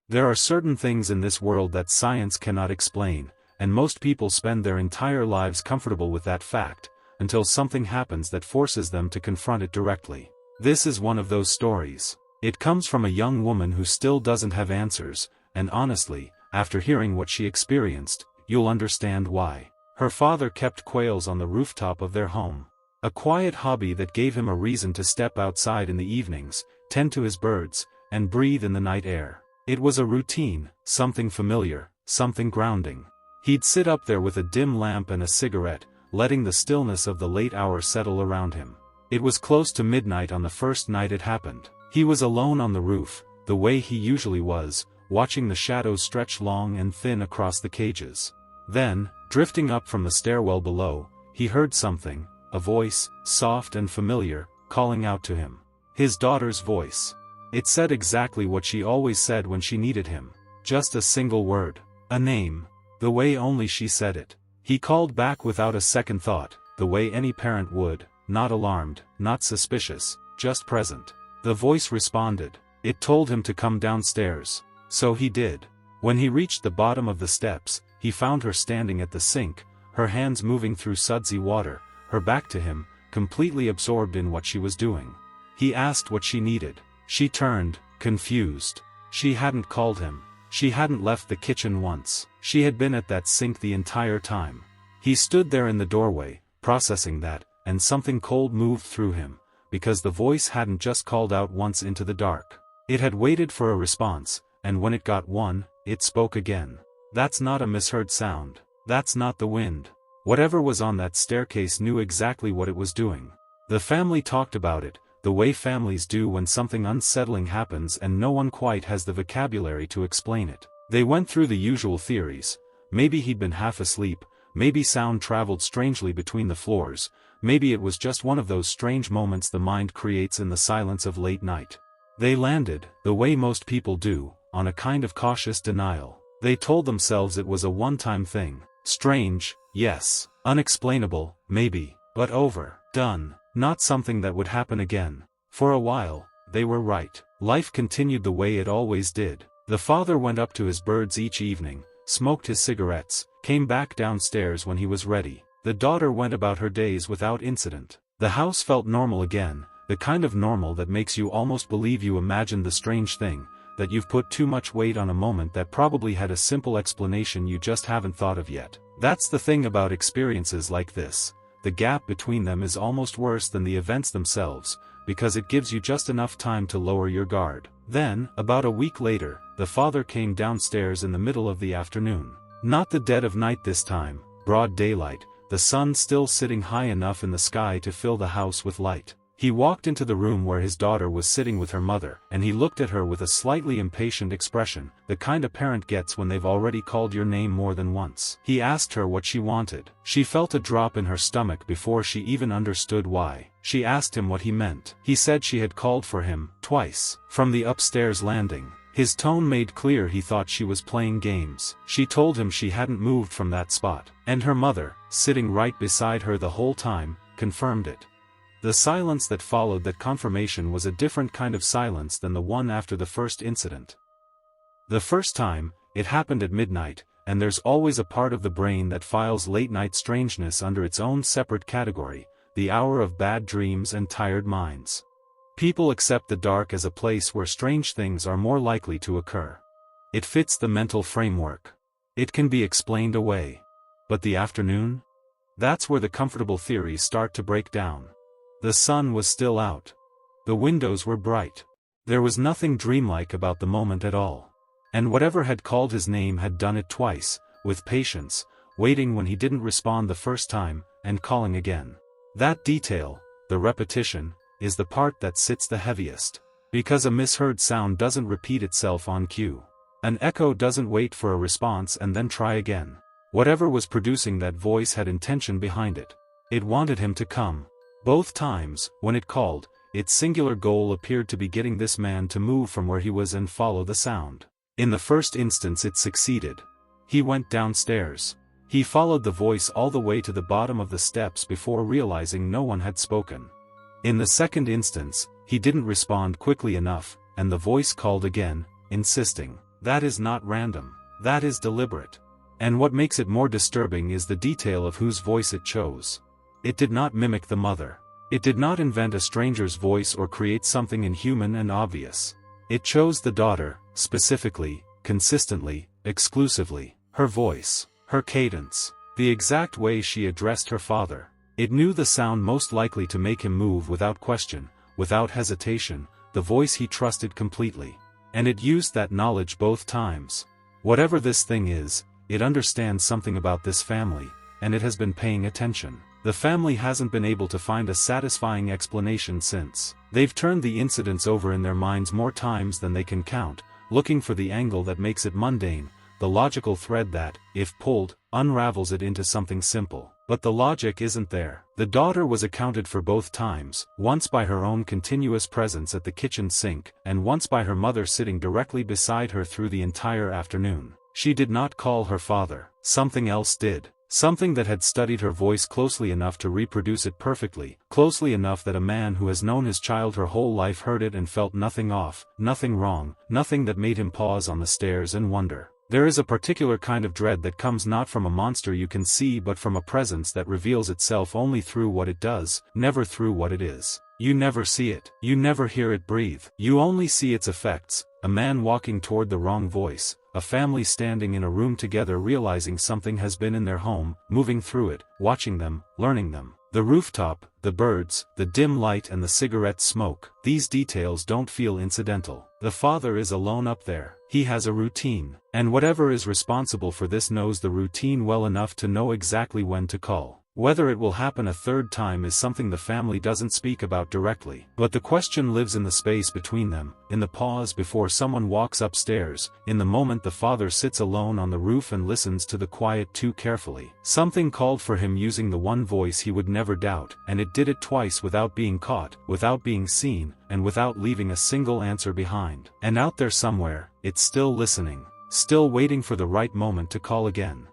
There are certain things in this world that science cannot explain, and most people spend their entire lives comfortable with that fact, until something happens that forces them to confront it directly. This is one of those stories. It comes from a young woman who still doesn't have answers, and honestly, after hearing what she experienced, you'll understand why. Her father kept quails on the rooftop of their home. A quiet hobby that gave him a reason to step outside in the evenings, tend to his birds, and breathe in the night air. It was a routine, something familiar, something grounding. He'd sit up there with a dim lamp and a cigarette, letting the stillness of the late hour settle around him. It was close to midnight on the first night it happened. He was alone on the roof, the way he usually was, watching the shadows stretch long and thin across the cages. Then, drifting up from the stairwell below, he heard something, a voice, soft and familiar, calling out to him. His daughter's voice. It said exactly what she always said when she needed him. Just a single word. A name. The way only she said it. He called back without a second thought, the way any parent would, not alarmed, not suspicious, just present. The voice responded. It told him to come downstairs. So he did. When he reached the bottom of the steps, he found her standing at the sink, her hands moving through sudsy water, her back to him, completely absorbed in what she was doing. He asked what she needed. She turned, confused. She hadn't called him. She hadn't left the kitchen once. She had been at that sink the entire time. He stood there in the doorway, processing that, and something cold moved through him, because the voice hadn't just called out once into the dark. It had waited for a response, and when it got one, it spoke again. That's not a misheard sound. That's not the wind. Whatever was on that staircase knew exactly what it was doing. The family talked about it, the way families do when something unsettling happens and no one quite has the vocabulary to explain it. They went through the usual theories. Maybe he'd been half asleep, maybe sound traveled strangely between the floors, maybe it was just one of those strange moments the mind creates in the silence of late night. They landed, the way most people do, on a kind of cautious denial. They told themselves it was a one-time thing. Strange, yes. Unexplainable, maybe. But over. Done. Not something that would happen again. For a while, they were right. Life continued the way it always did. The father went up to his birds each evening, smoked his cigarettes, came back downstairs when he was ready. The daughter went about her days without incident. The house felt normal again, the kind of normal that makes you almost believe you imagined the strange thing, that you've put too much weight on a moment that probably had a simple explanation you just haven't thought of yet. That's the thing about experiences like this. The gap between them is almost worse than the events themselves, because it gives you just enough time to lower your guard. Then, about a week later, the father came downstairs in the middle of the afternoon. Not the dead of night this time, broad daylight, the sun still sitting high enough in the sky to fill the house with light. He walked into the room where his daughter was sitting with her mother, and he looked at her with a slightly impatient expression, the kind a parent gets when they've already called your name more than once. He asked her what she wanted. She felt a drop in her stomach before she even understood why. She asked him what he meant. He said she had called for him, twice, from the upstairs landing. His tone made clear he thought she was playing games. She told him she hadn't moved from that spot, and her mother, sitting right beside her the whole time, confirmed it. The silence that followed that confirmation was a different kind of silence than the one after the first incident. The first time, it happened at midnight, and there's always a part of the brain that files late-night strangeness under its own separate category, the hour of bad dreams and tired minds. People accept the dark as a place where strange things are more likely to occur. It fits the mental framework. It can be explained away. But the afternoon? That's where the comfortable theories start to break down. The sun was still out. The windows were bright. There was nothing dreamlike about the moment at all. And whatever had called his name had done it twice, with patience, waiting when he didn't respond the first time, and calling again. That detail, the repetition, is the part that sits the heaviest. Because a misheard sound doesn't repeat itself on cue. An echo doesn't wait for a response and then try again. Whatever was producing that voice had intention behind it. It wanted him to come. Both times, when it called, its singular goal appeared to be getting this man to move from where he was and follow the sound. In the first instance it succeeded. He went downstairs. He followed the voice all the way to the bottom of the steps before realizing no one had spoken. In the second instance, he didn't respond quickly enough, and the voice called again, insisting. That is not random. That is deliberate. And what makes it more disturbing is the detail of whose voice it chose. It did not mimic the mother. It did not invent a stranger's voice or create something inhuman and obvious. It chose the daughter, specifically, consistently, exclusively. Her voice, her cadence, the exact way she addressed her father. It knew the sound most likely to make him move without question, without hesitation, the voice he trusted completely. And it used that knowledge both times. Whatever this thing is, it understands something about this family, and it has been paying attention. The family hasn't been able to find a satisfying explanation since. They've turned the incidents over in their minds more times than they can count, looking for the angle that makes it mundane, the logical thread that, if pulled, unravels it into something simple. But the logic isn't there. The daughter was accounted for both times, once by her own continuous presence at the kitchen sink, and once by her mother sitting directly beside her through the entire afternoon. She did not call her father. Something else did. Something that had studied her voice closely enough to reproduce it perfectly, closely enough that a man who has known his child her whole life heard it and felt nothing off, nothing wrong, nothing that made him pause on the stairs and wonder. There is a particular kind of dread that comes not from a monster you can see but from a presence that reveals itself only through what it does, never through what it is. You never see it. You never hear it breathe. You only see its effects, a man walking toward the wrong voice, a family standing in a room together realizing something has been in their home, moving through it, watching them, learning them. The rooftop, the birds, the dim light and the cigarette smoke, these details don't feel incidental. The father is alone up there. He has a routine. And whatever is responsible for this knows the routine well enough to know exactly when to call. Whether it will happen a third time is something the family doesn't speak about directly. But the question lives in the space between them, in the pause before someone walks upstairs, in the moment the father sits alone on the roof and listens to the quiet too carefully. Something called for him using the one voice he would never doubt, and it did it twice without being caught, without being seen, and without leaving a single answer behind. And out there somewhere, it's still listening, still waiting for the right moment to call again.